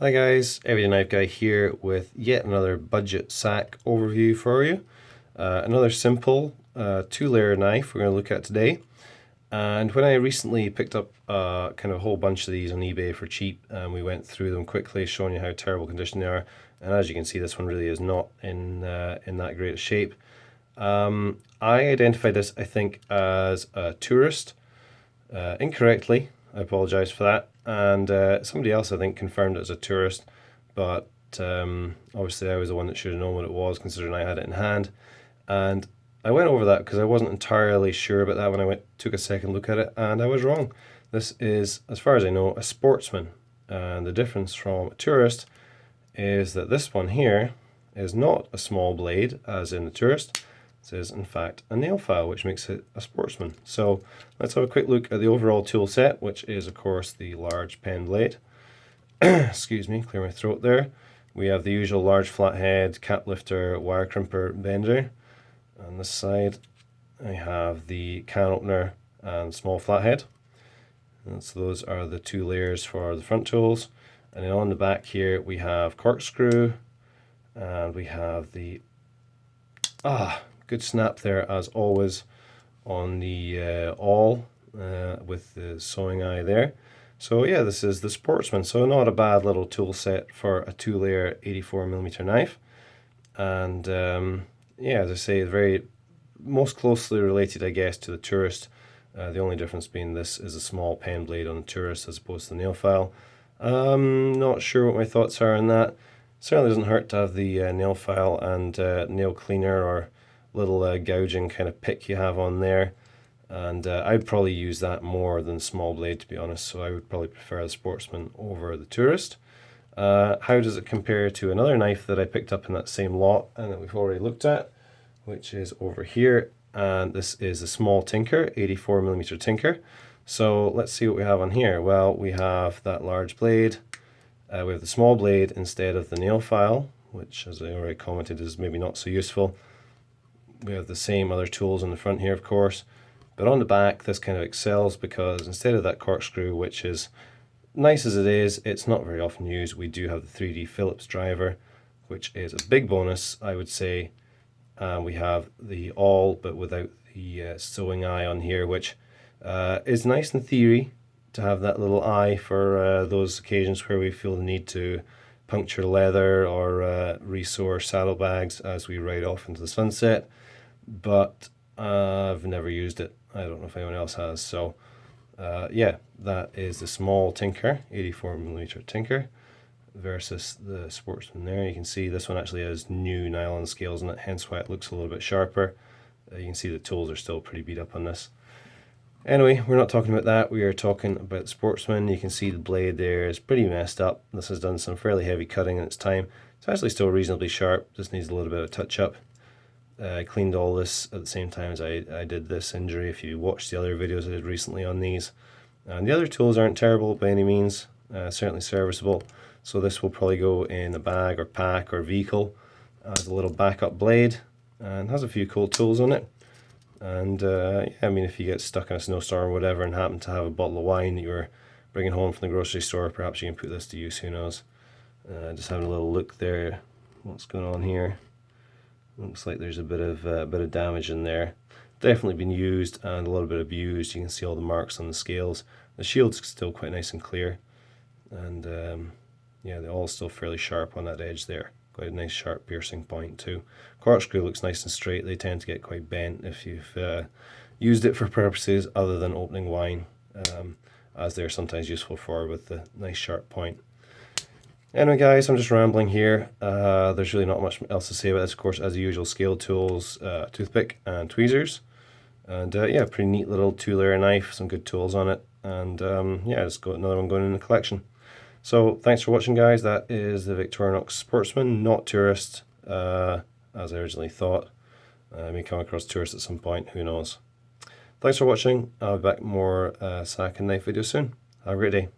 Hi guys, Everyday Knife Guy here with yet another budget SAK overview for you. Another simple two-layer knife we're going to look at today. And when I recently picked up kind of a whole bunch of these on eBay for cheap, and we went through them quickly, showing you how terrible condition they are. And as you can see, this one really is not in that great a shape. I identified this, I think, as a tourist incorrectly. I apologize for that. And somebody else, I think, confirmed it as a tourist, but obviously I was the one that should have known what it was, considering I had it in hand. And I went over that because I wasn't entirely sure about that when I took a second look at it, and I was wrong. This is, as far as I know, a Sportsman. And the difference from a tourist is that this one here is not a small blade, as in the tourist. This is, in fact, a nail file, which makes it a Sportsman. So let's have a quick look at the overall tool set, which is, of course, the large pen blade. Excuse me, clear my throat there. We have the usual large flathead, cap lifter, wire crimper, bender. On this side, I have the can opener and small flathead. And so those are the two layers for the front tools. And then on the back here, we have corkscrew, and we have the good snap there as always on the awl with the sewing eye there. So yeah, this is the Sportsman. So not a bad little tool set for a two-layer 84mm knife. And yeah, as I say, very most closely related, I guess, to the tourist. The only difference being this is a small pen blade on the tourist as opposed to the nail file. Not sure what my thoughts are on that. Certainly doesn't hurt to have the nail file and nail cleaner or little gouging kind of pick you have on there. And I'd probably use that more than small blade, to be honest. So I would probably prefer the Sportsman over the tourist. How does it compare to another knife that I picked up in that same lot and that we've already looked at, which is over here? And this is a small Tinker, 84mm Tinker. So let's see what we have on here. Well, we have that large blade. We have the small blade instead of the nail file, which, as I already commented, is maybe not so useful. We have the same other tools on the front here, of course. But on the back, this kind of excels because instead of that corkscrew, which is nice as it is, it's not very often used. We do have the 3D Phillips driver, which is a big bonus, I would say. We have the awl, but without the sewing eye on here, which is nice in theory to have that little eye for those occasions where we feel the need to puncture leather or re-sew saddlebags as we ride off into the sunset. But I've never used it. I don't know if anyone else has. So yeah, that is the small Tinker, 84mm Tinker, versus the Sportsman there. You can see this one actually has new nylon scales in it, hence why it looks a little bit sharper. You can see the tools are still pretty beat up on this. Anyway, we're not talking about that. We are talking about the Sportsman. You can see the blade there is pretty messed up. This has done some fairly heavy cutting in its time. It's actually still reasonably sharp, just needs a little bit of touch up. I cleaned all this at the same time as I did this injury, if you watched the other videos I did recently on these. And the other tools aren't terrible by any means, certainly serviceable. So this will probably go in a bag or pack or vehicle as a little backup blade, and has a few cool tools on it. And yeah, I mean, if you get stuck in a snowstorm or whatever and happen to have a bottle of wine that you're bringing home from the grocery store, perhaps you can put this to use, who knows. Just having a little look there, what's going on here. Looks like there's a bit of damage in there. Definitely been used and a little bit abused. You can see all the marks on the scales. The shield's still quite nice and clear, and yeah, they're all still fairly sharp on that edge there. Quite a nice sharp piercing point too. Corkscrew looks nice and straight. They tend to get quite bent if you've used it for purposes other than opening wine, as they're sometimes useful for with the nice sharp point. Anyway guys, I'm just rambling here. There's really not much else to say about this. Of course, as usual, scale tools, toothpick and tweezers. And yeah, pretty neat little two-layer knife, some good tools on it. And yeah, just got another one going in the collection. So thanks for watching guys. That is the Victorinox Sportsman, not tourist, as I originally thought. I may come across tourist at some point, who knows. Thanks for watching. I'll be back with more SAK and knife videos soon. Have a great day.